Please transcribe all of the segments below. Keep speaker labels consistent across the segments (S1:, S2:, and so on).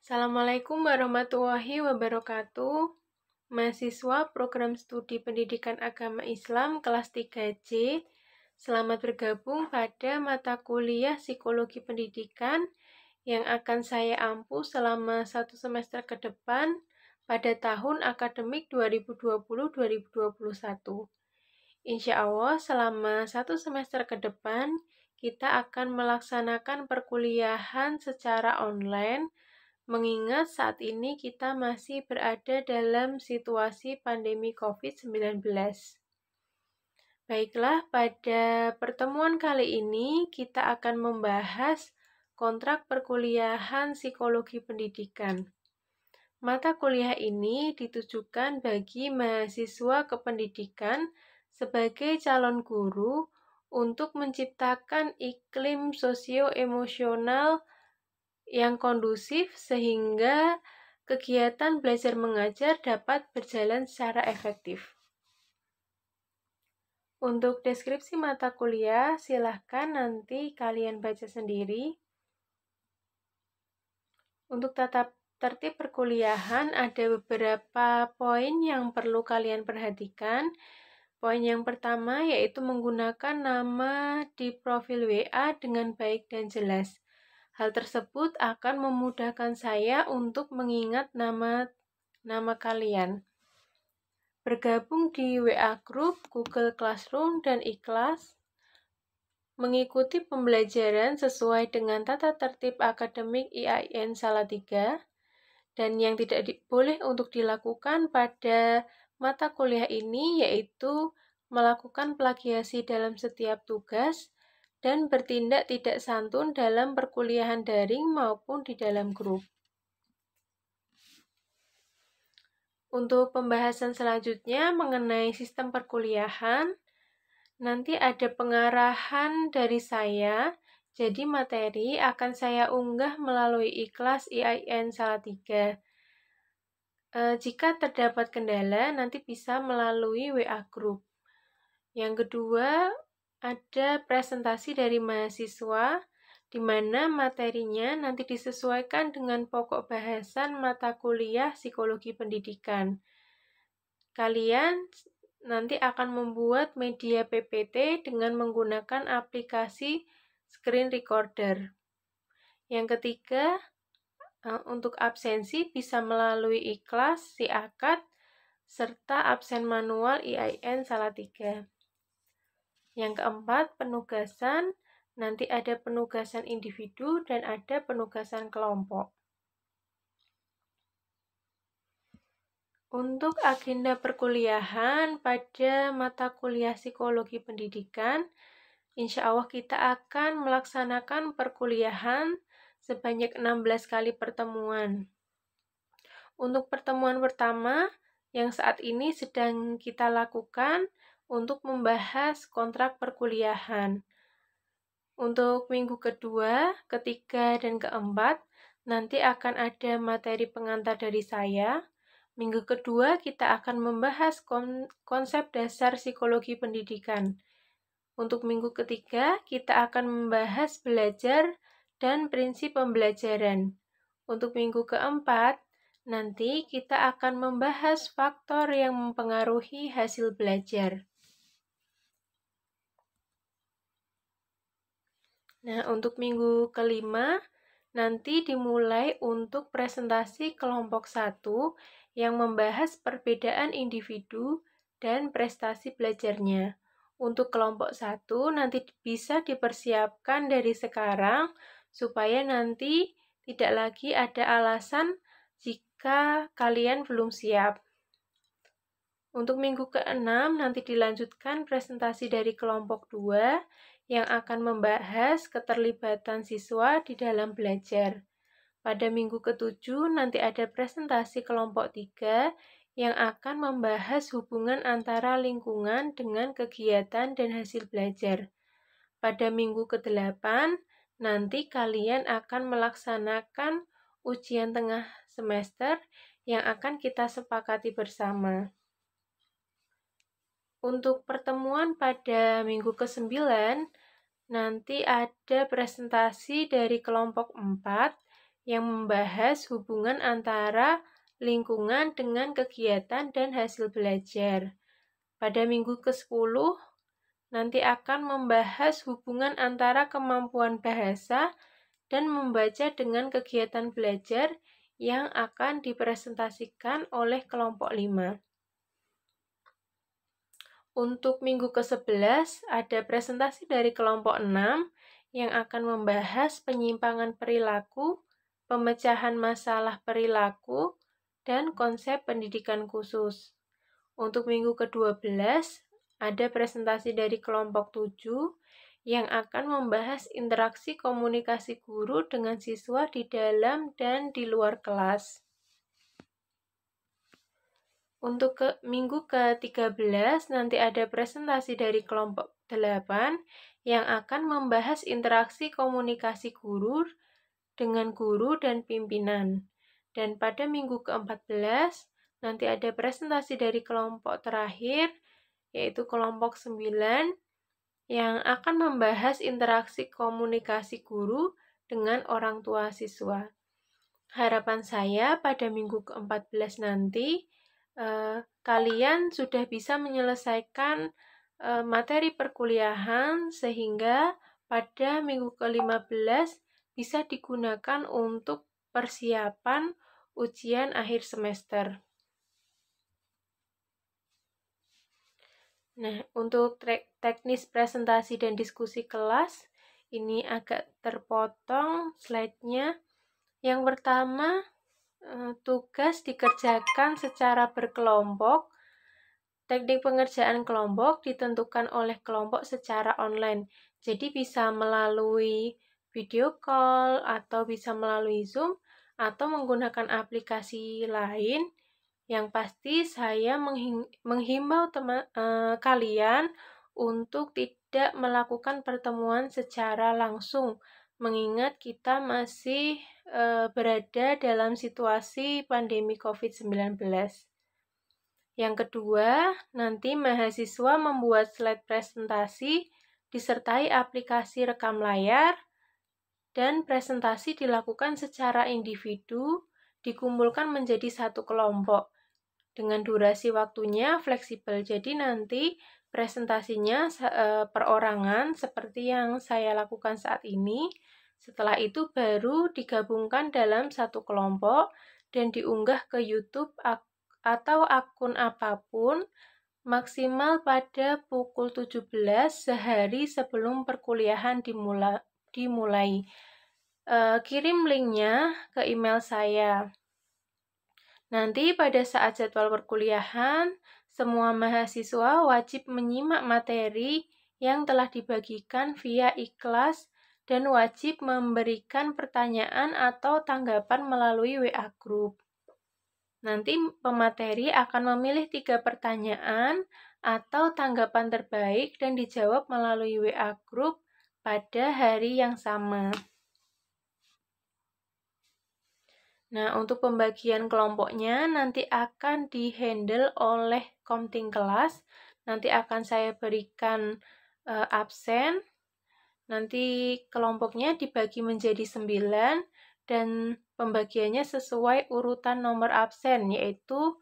S1: Assalamualaikum warahmatullahi wabarakatuh. Mahasiswa Program Studi Pendidikan Agama Islam kelas 3C, selamat bergabung pada mata kuliah Psikologi Pendidikan yang akan saya ampu selama 1 semester ke depan pada tahun akademik 2020-2021. Insya Allah selama 1 semester ke depan kita akan melaksanakan perkuliahan secara online, mengingat saat ini kita masih berada dalam situasi pandemi COVID-19. Baiklah, pada pertemuan kali ini kita akan membahas kontrak perkuliahan Psikologi Pendidikan. Mata kuliah ini ditujukan bagi mahasiswa kependidikan sebagai calon guru untuk menciptakan iklim sosio-emosional yang kondusif sehingga kegiatan belajar mengajar dapat berjalan secara efektif. Untuk deskripsi mata kuliah, silahkan nanti kalian baca sendiri. Untuk tata tertib perkuliahan ada beberapa poin yang perlu kalian perhatikan. Poin yang pertama yaitu menggunakan nama di profil WA dengan baik dan jelas. Hal tersebut akan memudahkan saya untuk mengingat nama kalian. Bergabung di WA Group, Google Classroom, dan iKlas. Mengikuti pembelajaran sesuai dengan tata tertib akademik IAIN Salatiga. Dan yang tidak boleh untuk dilakukan pada mata kuliah ini yaitu melakukan plagiasi dalam setiap tugas dan bertindak tidak santun dalam perkuliahan daring maupun di dalam grup. Untuk pembahasan selanjutnya mengenai sistem perkuliahan, nanti ada pengarahan dari saya, jadi materi akan saya unggah melalui iKlas IAIN Salatiga. Jika terdapat kendala, nanti bisa melalui WA Group. Yang kedua, ada presentasi dari mahasiswa, di mana materinya nanti disesuaikan dengan pokok bahasan mata kuliah Psikologi Pendidikan. Kalian nanti akan membuat media PPT dengan menggunakan aplikasi screen recorder. Yang ketiga, untuk absensi bisa melalui iKlas, SIAKAD, serta absen manual IAIN Salatiga. Yang keempat, penugasan. Nanti ada penugasan individu dan ada penugasan kelompok. Untuk agenda perkuliahan pada mata kuliah Psikologi Pendidikan, insya Allah kita akan melaksanakan perkuliahan sebanyak 16 kali pertemuan. Untuk pertemuan pertama yang saat ini sedang kita lakukan untuk membahas kontrak perkuliahan. Untuk minggu kedua, ketiga, dan keempat, nanti akan ada materi pengantar dari saya. Minggu kedua kita akan membahas konsep dasar psikologi pendidikan. Untuk minggu ketiga kita akan membahas belajar dan prinsip pembelajaran. Untuk minggu keempat nanti kita akan membahas faktor yang mempengaruhi hasil belajar. Nah, untuk minggu kelima nanti dimulai untuk presentasi kelompok 1 yang membahas perbedaan individu dan prestasi belajarnya. Untuk kelompok 1 nanti bisa dipersiapkan dari sekarang supaya nanti tidak lagi ada alasan jika kalian belum siap. Untuk minggu ke-6 nanti dilanjutkan presentasi dari kelompok 2 yang akan membahas keterlibatan siswa di dalam belajar. Pada minggu ke-7 nanti ada presentasi kelompok 3 yang akan membahas hubungan antara lingkungan dengan kegiatan dan hasil belajar. Pada minggu ke-8 nanti kalian akan melaksanakan ujian tengah semester yang akan kita sepakati bersama. Untuk pertemuan pada minggu ke-9 nanti ada presentasi dari kelompok 4 yang membahas hubungan antara lingkungan dengan kegiatan dan hasil belajar. Pada minggu ke-10, nanti akan membahas hubungan antara kemampuan bahasa dan membaca dengan kegiatan belajar yang akan dipresentasikan oleh kelompok 5. Untuk minggu ke-11, ada presentasi dari kelompok 6 yang akan membahas penyimpangan perilaku, pemecahan masalah perilaku, dan konsep pendidikan khusus. Untuk minggu ke-12, ada presentasi dari kelompok 7 yang akan membahas interaksi komunikasi guru dengan siswa di dalam dan di luar kelas. Untuk minggu ke-13 nanti ada presentasi dari kelompok 8 yang akan membahas interaksi komunikasi guru dengan guru dan pimpinan. Dan pada minggu ke-14 nanti ada presentasi dari kelompok terakhir yaitu kelompok 9 yang akan membahas interaksi komunikasi guru dengan orang tua siswa. Harapan saya pada minggu ke-14 nanti kalian sudah bisa menyelesaikan materi perkuliahan sehingga pada minggu ke-15 bisa digunakan untuk persiapan ujian akhir semester. Nah, untuk teknis presentasi dan diskusi kelas, ini agak terpotong slide-nya. Yang pertama, tugas dikerjakan secara berkelompok. Teknik pengerjaan kelompok ditentukan oleh kelompok secara online. Jadi bisa melalui video call atau bisa melalui Zoom atau menggunakan aplikasi lain. Yang pasti saya menghimbau kalian untuk tidak melakukan pertemuan secara langsung, mengingat kita masih berada dalam situasi pandemi COVID-19. Yang kedua, nanti mahasiswa membuat slide presentasi disertai aplikasi rekam layar dan presentasi dilakukan secara individu, dikumpulkan menjadi satu kelompok. Dengan durasi waktunya fleksibel, jadi nanti presentasinya perorangan seperti yang saya lakukan saat ini. Setelah itu baru digabungkan dalam satu kelompok dan diunggah ke YouTube atau akun apapun maksimal pada pukul 17 sehari sebelum perkuliahan dimulai. Kirim linknya ke email saya. Nanti pada saat jadwal perkuliahan, semua mahasiswa wajib menyimak materi yang telah dibagikan via iKlas dan wajib memberikan pertanyaan atau tanggapan melalui WA Group. Nanti pemateri akan memilih 3 pertanyaan atau tanggapan terbaik dan dijawab melalui WA Group pada hari yang sama. Nah, untuk pembagian kelompoknya nanti akan dihandle oleh Komting kelas. Nanti akan saya berikan absen. Nanti kelompoknya dibagi menjadi 9 dan pembagiannya sesuai urutan nomor absen, yaitu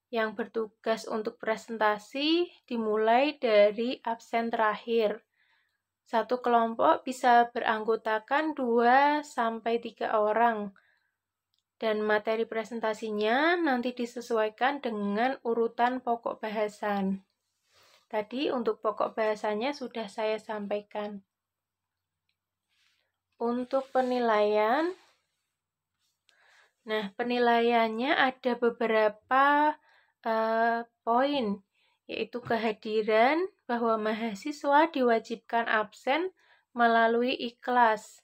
S1: yang bertugas untuk presentasi dimulai dari absen terakhir. Satu kelompok bisa beranggotakan 2-3 orang. Dan materi presentasinya nanti disesuaikan dengan urutan pokok bahasan. Tadi untuk pokok bahasanya sudah saya sampaikan. Untuk penilaian, nah penilaiannya ada beberapa poin, yaitu kehadiran, bahwa mahasiswa diwajibkan absen melalui iKlas.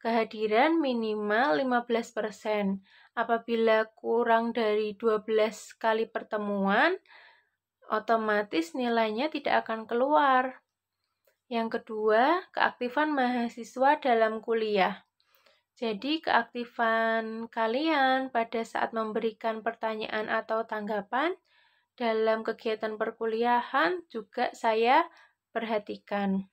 S1: Kehadiran minimal 15%. Apabila kurang dari 12 kali pertemuan, otomatis nilainya tidak akan keluar. Yang kedua, keaktifan mahasiswa dalam kuliah. Jadi, keaktifan kalian pada saat memberikan pertanyaan atau tanggapan dalam kegiatan perkuliahan juga saya perhatikan.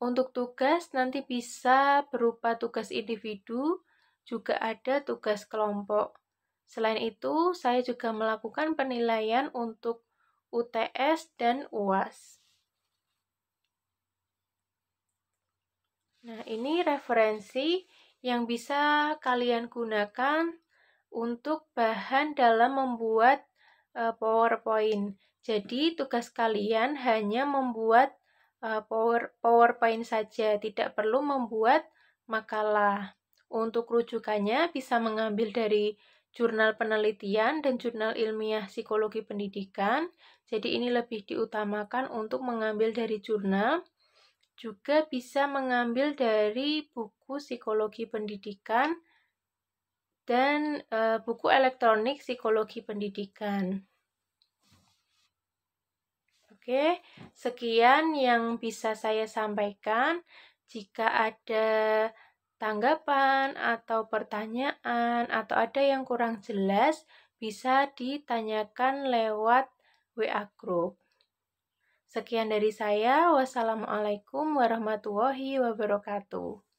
S1: Untuk tugas nanti bisa berupa tugas individu, juga ada tugas kelompok. Selain itu, saya juga melakukan penilaian untuk UTS dan UAS. Nah, ini referensi yang bisa kalian gunakan untuk bahan dalam membuat PowerPoint. Jadi, tugas kalian hanya membuat PowerPoint saja, tidak perlu membuat makalah. Untuk rujukannya bisa mengambil dari jurnal penelitian dan jurnal ilmiah psikologi pendidikan. Jadi, ini lebih diutamakan untuk mengambil dari jurnal. Juga bisa mengambil dari buku psikologi pendidikan dan buku elektronik psikologi pendidikan. Oke, sekian yang bisa saya sampaikan. Jika ada tanggapan atau pertanyaan atau ada yang kurang jelas, bisa ditanyakan lewat WA Group. Sekian dari saya. Wassalamualaikum warahmatullahi wabarakatuh.